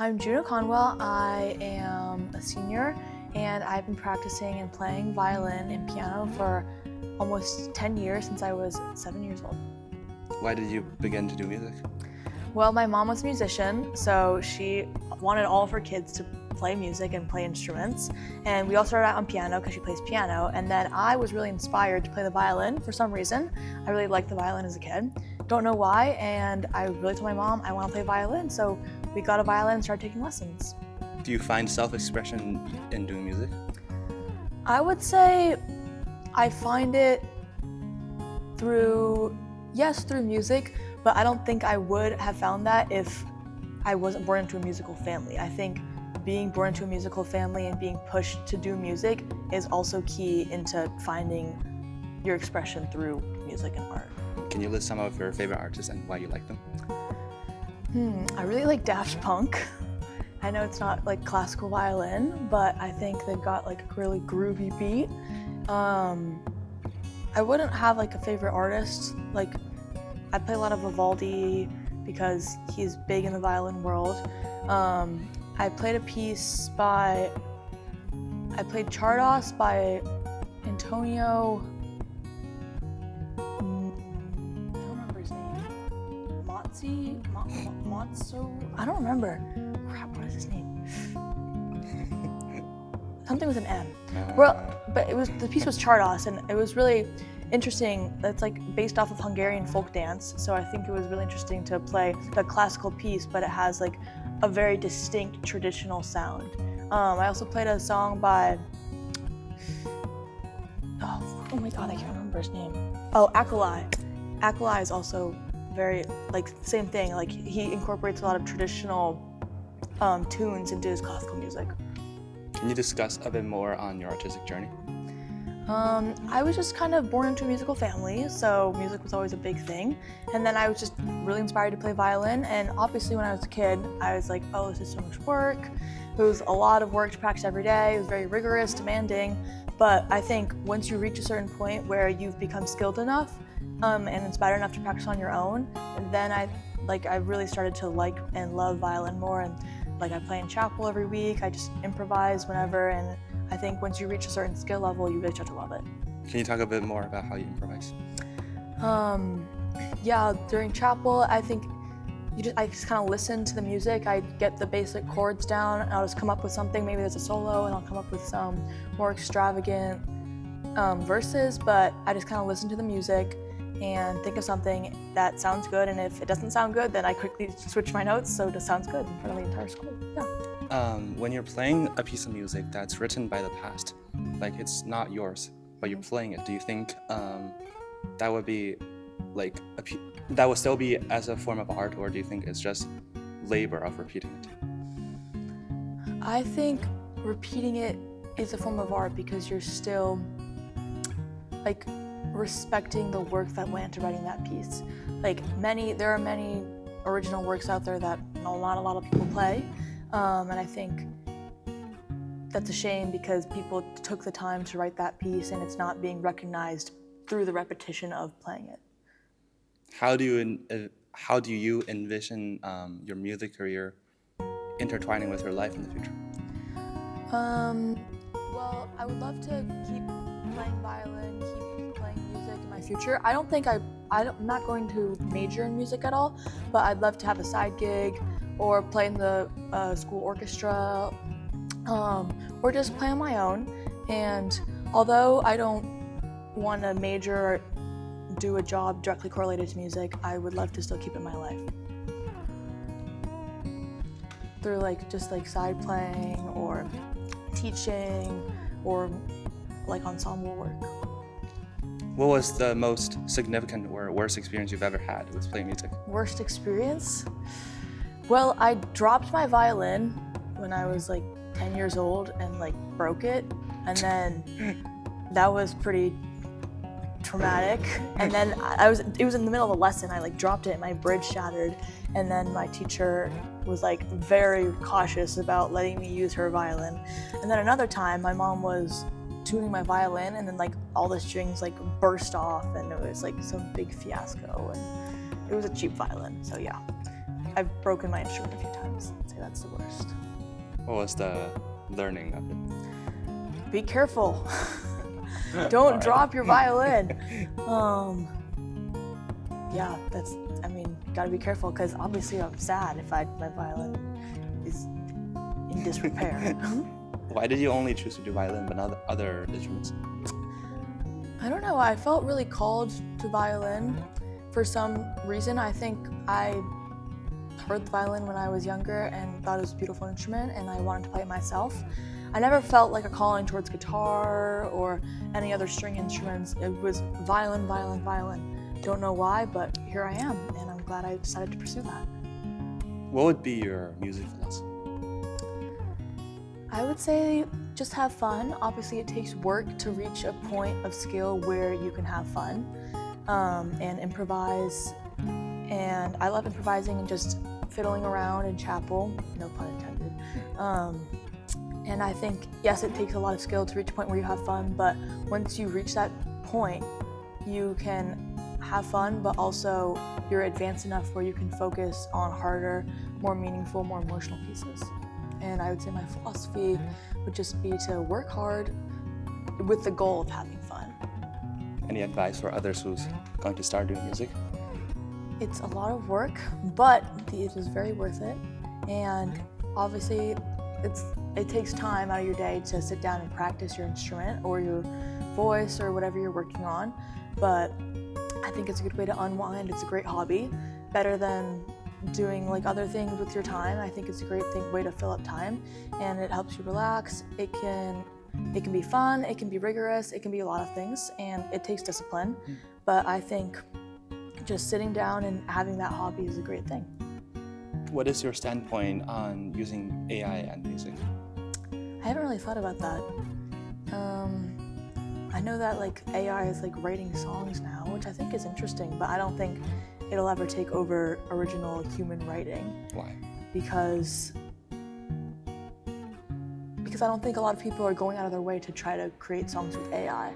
I'm Juno Conwell. I am a senior and I've been practicing and playing violin and piano for almost 10 years since I was 7 years old. Why did you begin to do music? Well, my mom was a musician, so she wanted all of her kids to play music and play instruments. And we all started out on piano because she plays piano. And then I was really inspired to play the violin for some reason. I really liked the violin as a kid. Don't know why, and I really told my mom I want to play violin, so we got a violin and started taking lessons. Do you find self-expression in doing music? I would say I find it through music, but I don't think I would have found that if I wasn't born into a musical family. I think being born into a musical family and being pushed to do music is also key into finding your expression through music and art. Can you list some of your favorite artists and why you like them? I really like Daft Punk. I know it's not like classical violin, but I think they've got like a really groovy beat. I wouldn't have like a favorite artist. Like I play a lot of Vivaldi because he's big in the violin world. I played Chardos by Antonio. Matzo? I don't remember. Crap, what is his name? Something with an M. Well, but the piece was Chardos, and it was really interesting. It's like based off of Hungarian folk dance, so I think it was really interesting to play the classical piece, but it has like a very distinct traditional sound. I also played a song by, oh my god, I can't remember his name. Oh, Akalai. Akalai is also very, like, same thing, like he incorporates a lot of traditional tunes into his classical music. Can you discuss a bit more on your artistic journey? I was just kind of born into a musical family, so music was always a big thing. And then I was just really inspired to play violin, and obviously when I was a kid, I was like, oh, this is so much work. It was a lot of work to practice every day. It was very rigorous, demanding. But I think once you reach a certain point where you've become skilled enough and inspired enough to practice on your own, and then I really started to like and love violin more, and like I play in chapel every week. I just improvise whenever, and I think once you reach a certain skill level, you really start to love it. Can you talk a bit more about how you improvise? Yeah, during chapel, I think I just kind of listen to the music. I get the basic chords down, and I'll just come up with something. Maybe there's a solo, and I'll come up with some more extravagant verses, but I just kind of listen to the music and think of something that sounds good, and if it doesn't sound good, then I quickly switch my notes so it sounds good in front of the entire school. Yeah. When you're playing a piece of music that's written by the past, like it's not yours, but you're playing it, do you think that would be like that would still be as a form of art, or do you think it's just labor of repeating it? I think repeating it is a form of art because you're still like respecting the work that went into writing that piece. Like there are many original works out there that not a lot of people play, and I think that's a shame because people took the time to write that piece and it's not being recognized through the repetition of playing it. How do you envision your music career intertwining with your life in the future? Well, I would love to keep playing violin, keep playing music in my future. I don't think I'm not going to major in music at all, but I'd love to have a side gig or play in the school orchestra, or just play on my own. And although I don't want to major or do a job directly correlated to music, I would love to still keep it in my life. Through just side playing or teaching or like ensemble work. What was the most significant or worst experience you've ever had with playing music? Worst experience? Well, I dropped my violin when I was like 10 years old and broke it, and then that was pretty traumatic. And then it was in the middle of a lesson. I dropped it and my bridge shattered, and then my teacher was very cautious about letting me use her violin. And then another time my mom was tuning my violin, and then all the strings burst off, and it was some big fiasco, and it was a cheap violin, so yeah. I've broken my instrument a few times. I'd say that's the worst. What was the learning of it? Be careful. All Don't right. drop your violin. Yeah, gotta be careful because obviously I'm sad if my violin is in disrepair. Why did you only choose to do violin but not other instruments? I don't know, I felt really called to violin for some reason. I think I heard the violin when I was younger and thought it was a beautiful instrument and I wanted to play it myself. I never felt like a calling towards guitar or any other string instruments. It was violin, violin, violin. Don't know why, but here I am, and I'm glad I decided to pursue that. What would be your music philosophy? I would say just have fun. Obviously, it takes work to reach a point of skill where you can have fun and improvise. And I love improvising and just fiddling around in chapel, no pun intended. And I think, yes, it takes a lot of skill to reach a point where you have fun, but once you reach that point, you can have fun, but also you're advanced enough where you can focus on harder, more meaningful, more emotional pieces. And I would say my philosophy would just be to work hard with the goal of having fun. Any advice for others who's going to start doing music? It's a lot of work, but it is very worth it. And obviously, it takes time out of your day to sit down and practice your instrument or your voice or whatever you're working on. But I think it's a good way to unwind. It's a great hobby, better than doing like other things with your time. I think it's a great way to fill up time, and it helps you relax. It can be fun, it can be rigorous, it can be a lot of things, and it takes discipline. But I think just sitting down and having that hobby is a great thing. What is your standpoint on using AI and music? I haven't really thought about that. I know that like AI is like writing songs now, which I think is interesting, but I don't think it'll ever take over original human writing. Why? Because I don't think a lot of people are going out of their way to try to create songs with AI.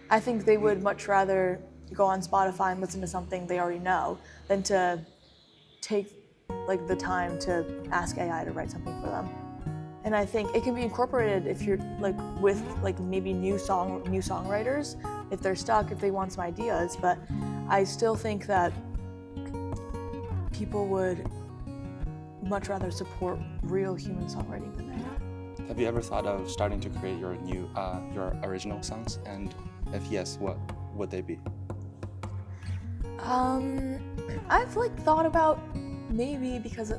I think they would much rather go on Spotify and listen to something they already know than to take like the time to ask AI to write something for them. And I think it can be incorporated if you're like with like maybe new songwriters, if they're stuck, if they want some ideas. But I still think that people would much rather support real human songwriting than AI. Have you ever thought of starting to create your original songs? And if yes, what would they be? I've like thought about maybe, because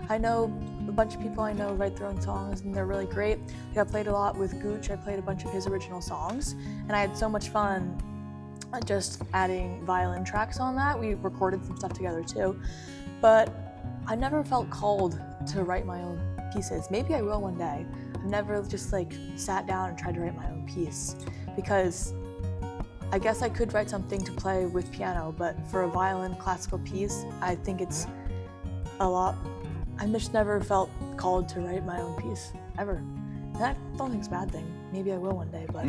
I know a bunch of people I know write their own songs and they're really great. Like, I played a lot with Gooch. I played a bunch of his original songs and I had so much fun just adding violin tracks on that. We recorded some stuff together too, but I never felt called to write my own pieces. Maybe I will one day. I've never just like sat down and tried to write my own piece, because I guess I could write something to play with piano, but for a violin classical piece, I think it's a lot. I just never felt called to write my own piece, ever. And I don't think it's a bad thing. Maybe I will one day, but